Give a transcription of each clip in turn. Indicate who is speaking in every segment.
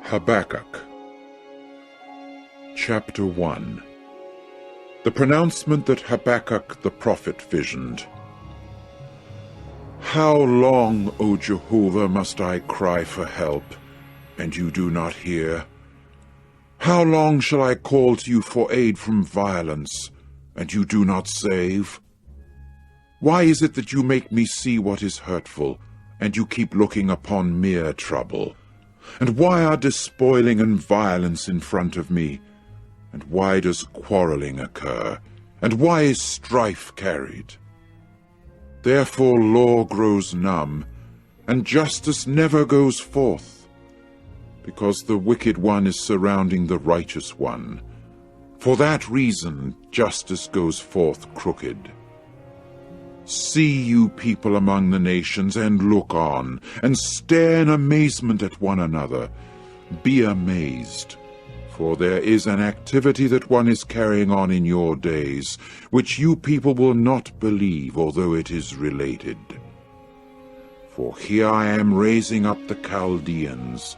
Speaker 1: Habakkuk Chapter 1. The pronouncement that Habakkuk the prophet visioned. How long, O Jehovah, must I cry for help, and you do not hear? How long shall I call to you for aid from violence, and you do not save? Why is it that you make me see what is hurtful, and you keep looking upon mere trouble? And why are despoiling and violence in front of me? And why does quarreling occur? And why is strife carried? Therefore law grows numb, and justice never goes forth, because the wicked one is surrounding the righteous one. For that reason justice goes forth crooked. See, you people among the nations, and look on, and stare in amazement at one another. Be amazed, for there is an activity that one is carrying on in your days, which you people will not believe, although it is related. For here I am raising up the Chaldeans,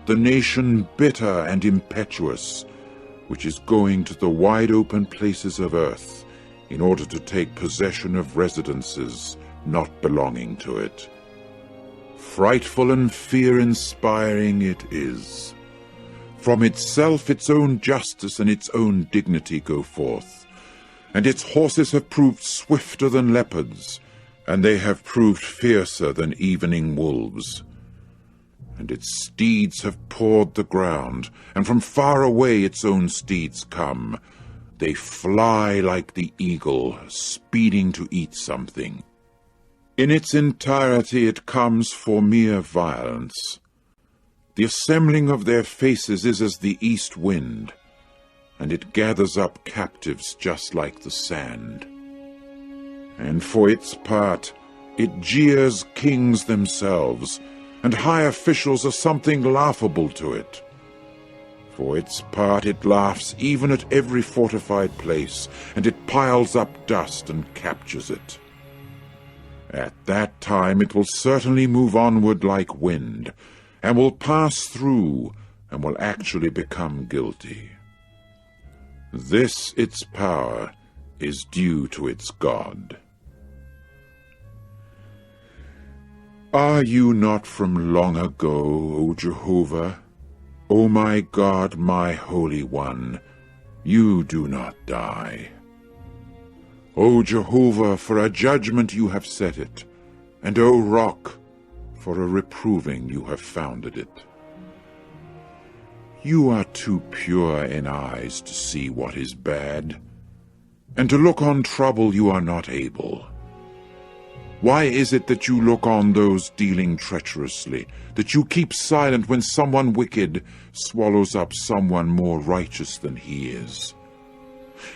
Speaker 1: the nation bitter and impetuous, which is going to the wide open places of earth, in order to take possession of residences not belonging to it. Frightful and fear-inspiring it is. From itself its own justice and its own dignity go forth, and its horses have proved swifter than leopards, and they have proved fiercer than evening wolves. And its steeds have pawed the ground, and from far away its own steeds come. They fly like the eagle, speeding to eat something. In its entirety it comes for mere violence. The assembling of their faces is as the east wind, and it gathers up captives just like the sand. And for its part, it jeers kings themselves, and high officials are something laughable to it. For its part it laughs even at every fortified place, and it piles up dust and captures it. At that time it will certainly move onward like wind, and will pass through, and will actually become guilty. This its power is due to its God. Are you not from long ago, O Jehovah? O my God, my Holy One, you do not die. O Jehovah, for a judgment you have set it, and O Rock, for a reproving you have founded it. You are too pure in eyes to see what is bad, and to look on trouble you are not able. Why is it that you look on those dealing treacherously, that you keep silent when someone wicked swallows up someone more righteous than he is?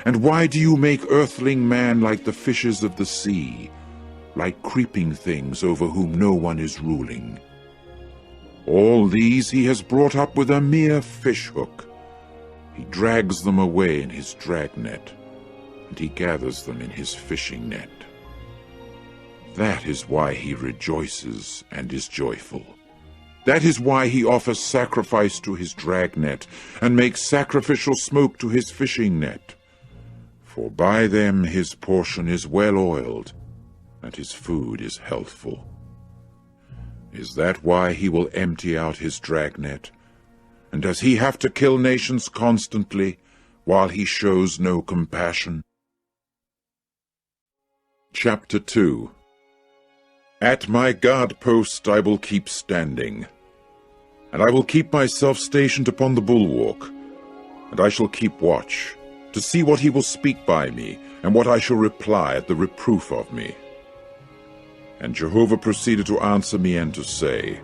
Speaker 1: And why do you make earthling man like the fishes of the sea, like creeping things over whom no one is ruling? All these he has brought up with a mere fishhook. He drags them away in his dragnet, and he gathers them in his fishing net. That is why he rejoices and is joyful. That is why he offers sacrifice to his dragnet, and makes sacrificial smoke to his fishing net. For by them his portion is well oiled, and his food is healthful. Is that why he will empty out his dragnet? And does he have to kill nations constantly, while he shows no compassion? Chapter 2. At my guard post I will keep standing, and I will keep myself stationed upon the bulwark, and I shall keep watch, to see what he will speak by me, and what I shall reply at the reproof of me. And Jehovah proceeded to answer me and to say,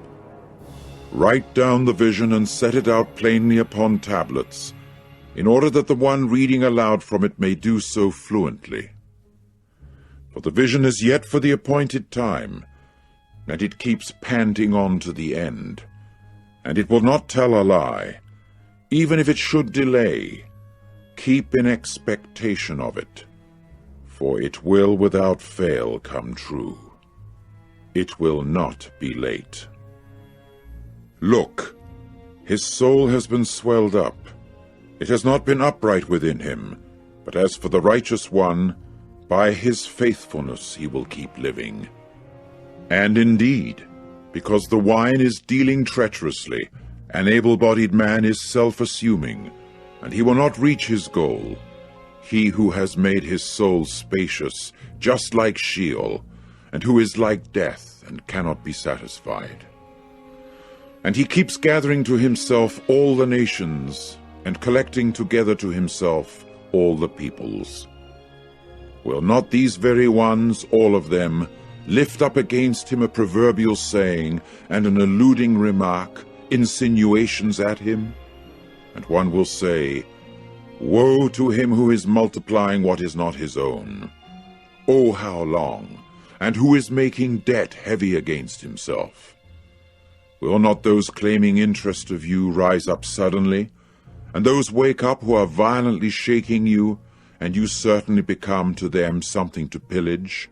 Speaker 1: Write down the vision and set it out plainly upon tablets, in order that the one reading aloud from it may do so fluently. For the vision is yet for the appointed time, and it keeps panting on to the end. And it will not tell a lie, Even if it should delay, keep in expectation of it, for it will without fail come true. It will not be late. Look, his soul has been swelled up. It has not been upright within him, but as for the righteous one, by his faithfulness he will keep living. And indeed, because the wine is dealing treacherously, an able-bodied man is self-assuming, and he will not reach his goal. He who has made his soul spacious, just like Sheol, and who is like death, and cannot be satisfied. And he keeps gathering to himself all the nations, and collecting together to himself all the peoples. Will not these very ones, all of them, lift up against him a proverbial saying, and an alluding remark, insinuations at him? And one will say, Woe to him who is multiplying what is not his own. Oh, how long? And who is making debt heavy against himself? Will not those claiming interest of you rise up suddenly, and those wake up who are violently shaking you, and you certainly become to them something to pillage?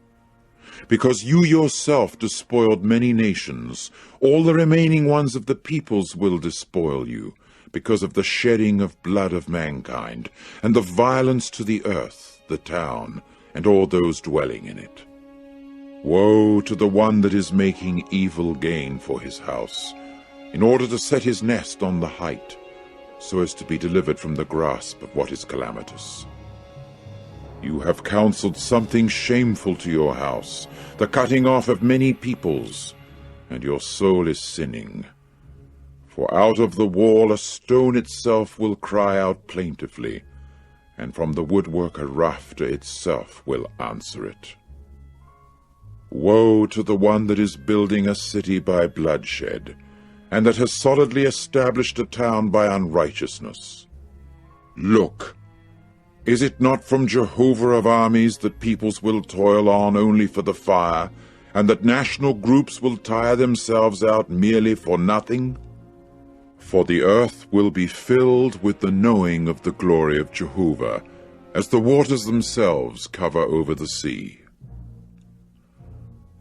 Speaker 1: Because you yourself despoiled many nations, all the remaining ones of the peoples will despoil you, because of the shedding of blood of mankind, and the violence to the earth, the town, and all those dwelling in it. Woe to the one that is making evil gain for his house, in order to set his nest on the height, so as to be delivered from the grasp of what is calamitous. You have counseled something shameful to your house, the cutting off of many peoples, and your soul is sinning. For out of the wall a stone itself will cry out plaintively, and from the woodwork a rafter itself will answer it. Woe to the one that is building a city by bloodshed, and that has solidly established a town by unrighteousness. Look, is it not from Jehovah of armies that peoples will toil on only for the fire, and that national groups will tire themselves out merely for nothing? For the earth will be filled with the knowing of the glory of Jehovah, as the waters themselves cover over the sea.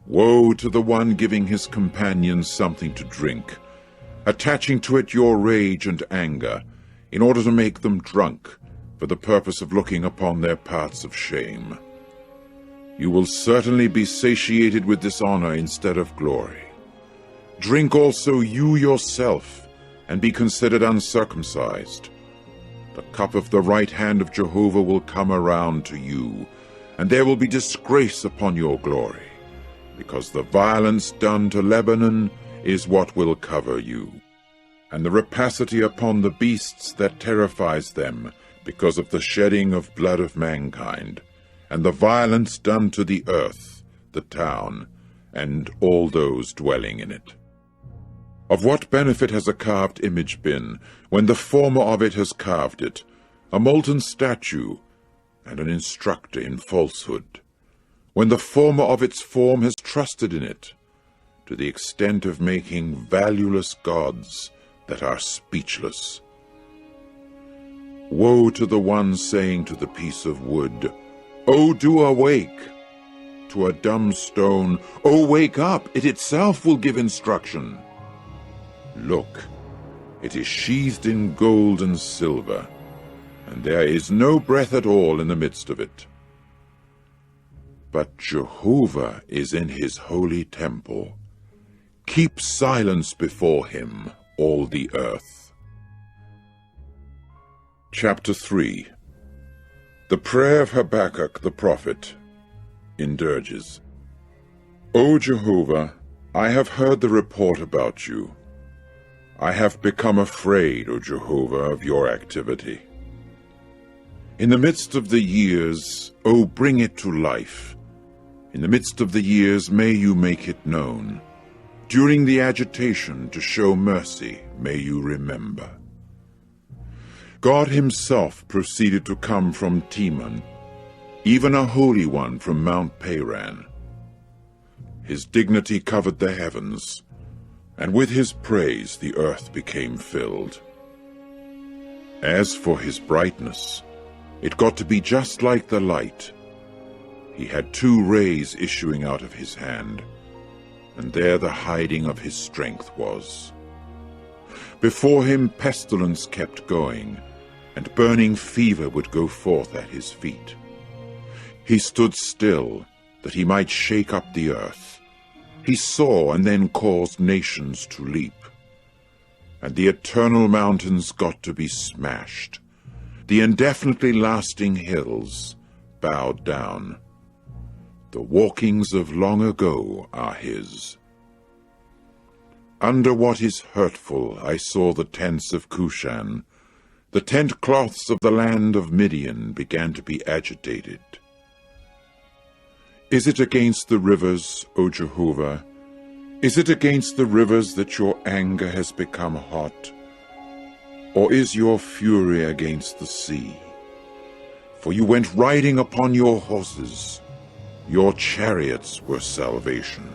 Speaker 1: Woe to the one giving his companions something to drink, attaching to it your rage and anger, in order to make them drunk, for the purpose of looking upon their paths of shame. You will certainly be satiated with dishonor instead of glory. Drink also you yourself, and be considered uncircumcised. The cup of the right hand of Jehovah will come around to you, and there will be disgrace upon your glory, because the violence done to Lebanon is what will cover you, and the rapacity upon the beasts that terrifies them, because of the shedding of blood of mankind, and the violence done to the earth, the town, and all those dwelling in it. Of what benefit has a carved image been, when the former of it has carved it, a molten statue, and an instructor in falsehood, when the former of its form has trusted in it, to the extent of making valueless gods that are speechless? Woe to the one saying to the piece of wood, O do awake! To a dumb stone, O wake up! It itself will give instruction. Look, it is sheathed in gold and silver, and there is no breath at all in the midst of it. But Jehovah is in his holy temple. Keep silence before him, all the earth. Chapter 3. The prayer of Habakkuk the prophet, in dirges. O Jehovah, I have heard the report about you. I have become afraid, O Jehovah, of your activity. In the midst of the years, O bring it to life. In the midst of the years, may you make it known. During the agitation, to show mercy, may you remember. God himself proceeded to come from Teman, even a holy one from Mount Paran. His dignity covered the heavens, and with his praise the earth became filled. As for his brightness, it got to be just like the light. He had 2 rays issuing out of his hand, and there the hiding of his strength was. Before him pestilence kept going, and burning fever would go forth at his feet. He stood still, that he might shake up the earth. He saw and then caused nations to leap. And the eternal mountains got to be smashed. The indefinitely lasting hills bowed down. The walkings of long ago are his. Under what is hurtful I saw the tents of Cushan. The tent cloths of the land of Midian began to be agitated. Is it against the rivers, O Jehovah? Is it against the rivers that your anger has become hot? Or is your fury against the sea? For you went riding upon your horses. Your chariots were salvation.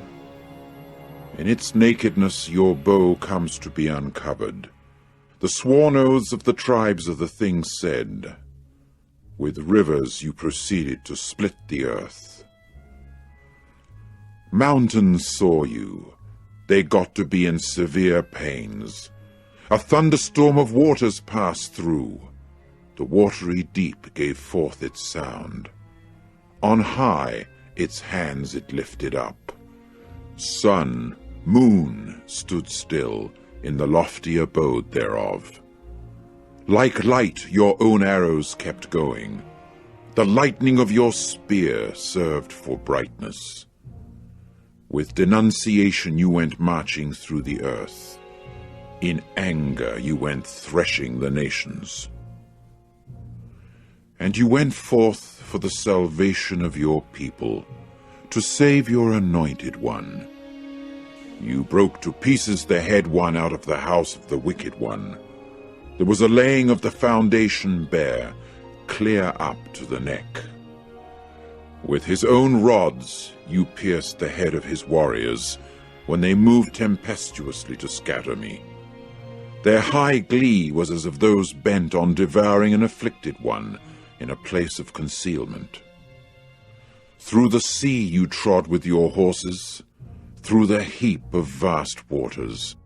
Speaker 1: In its nakedness your bow comes to be uncovered. The sworn oaths of the tribes of the thing said, with rivers you proceeded to split the earth. Mountains saw you. They got to be in severe pains. A thunderstorm of waters passed through. The watery deep gave forth its sound. On high its hands it lifted up. Sun, moon stood still in the lofty abode thereof. Like light your own arrows kept going. The lightning of your spear served for brightness. With denunciation you went marching through the earth. In anger you went threshing the nations. And you went forth for the salvation of your people, to save your anointed one. You broke to pieces the head one out of the house of the wicked one. There was a laying of the foundation bare, clear up to the neck. With his own rods you pierced the head of his warriors, when they moved tempestuously to scatter me. Their high glee was as of those bent on devouring an afflicted one in a place of concealment. Through the sea you trod with your horses, through the heap of vast waters.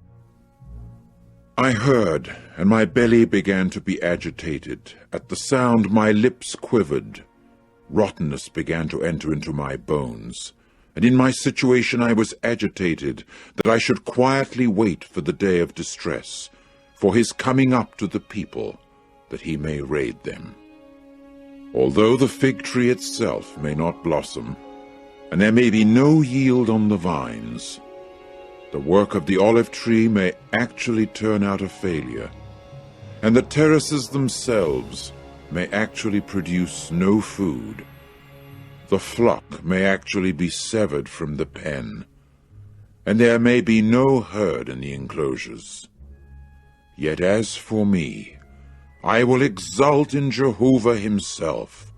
Speaker 1: I heard, and my belly began to be agitated. At the sound my lips quivered. Rottenness began to enter into my bones, and in my situation I was agitated, that I should quietly wait for the day of distress, for his coming up to the people, that he may raid them. Although the fig tree itself may not blossom, and there may be no yield on the vines, the work of the olive tree may actually turn out a failure, and the terraces themselves may actually produce no food. The flock may actually be severed from the pen, and there may be no herd in the enclosures. Yet as for me, I will exult in Jehovah himself.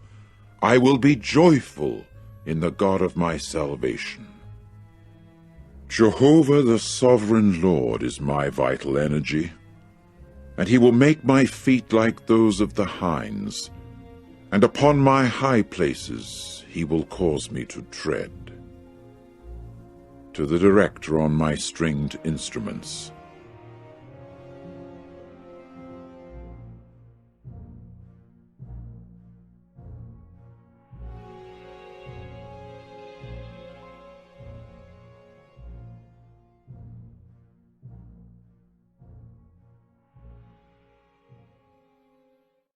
Speaker 1: I will be joyful in the God of my salvation. Jehovah the sovereign Lord is my vital energy, and he will make my feet like those of the hinds, and upon my high places he will cause me to tread. To the director on my stringed instruments,